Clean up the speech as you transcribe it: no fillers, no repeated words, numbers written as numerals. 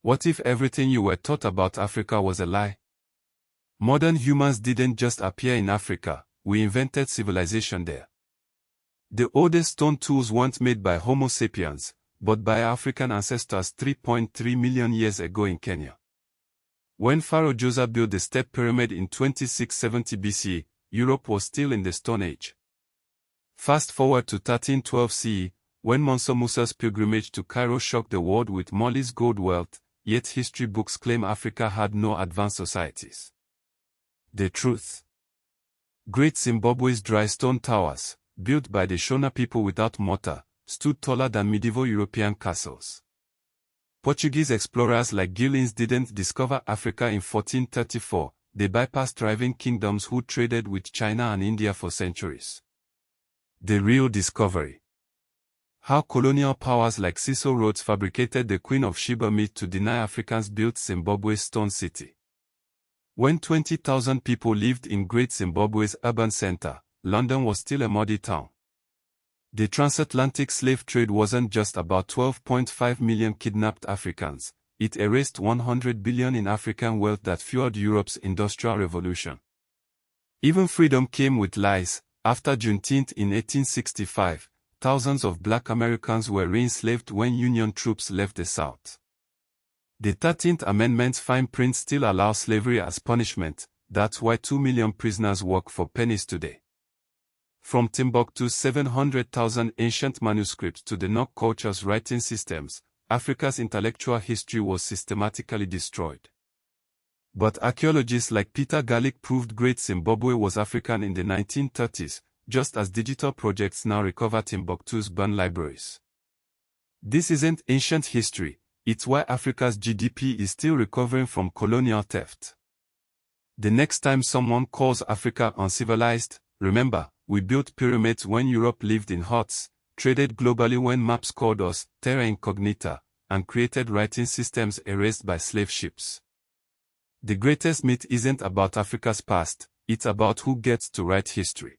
What if everything you were taught about Africa was a lie? Modern humans didn't just appear in Africa, we invented civilization there. The oldest stone tools weren't made by Homo sapiens, but by African ancestors 3.3 million years ago in Kenya. When Pharaoh Djoser built the Step Pyramid in 2670 BCE, Europe was still in the Stone Age. Fast forward to 1312 CE, when Mansa Musa's pilgrimage to Cairo shocked the world with Mali's gold wealth, yet history books claim Africa had no advanced societies. The truth. Great Zimbabwe's dry stone towers, built by the Shona people without mortar, stood taller than medieval European castles. Portuguese explorers like Gilens didn't discover Africa in 1434, they bypassed thriving kingdoms who traded with China and India for centuries. The real discovery. How colonial powers like Cecil Rhodes fabricated the Queen of Sheba myth to deny Africans built Zimbabwe's stone city. When 20,000 people lived in Great Zimbabwe's urban center, London was still a muddy town. The transatlantic slave trade wasn't just about 12.5 million kidnapped Africans, it erased 100 billion in African wealth that fueled Europe's Industrial Revolution. Even freedom came with lies. After Juneteenth in 1865, thousands of black Americans were re-enslaved when Union troops left the South. The 13th Amendment's fine print still allows slavery as punishment, that's why 2 million prisoners work for pennies today. From Timbuktu's 700,000 ancient manuscripts to the Nok culture's writing systems, Africa's intellectual history was systematically destroyed. But archaeologists like Peter Garlick proved Great Zimbabwe was African in the 1930s, just as digital projects now recover Timbuktu's burned libraries. This isn't ancient history, it's why Africa's GDP is still recovering from colonial theft. The next time someone calls Africa uncivilized, remember, we built pyramids when Europe lived in huts, traded globally when maps called us terra incognita, and created writing systems erased by slave ships. The greatest myth isn't about Africa's past, it's about who gets to write history.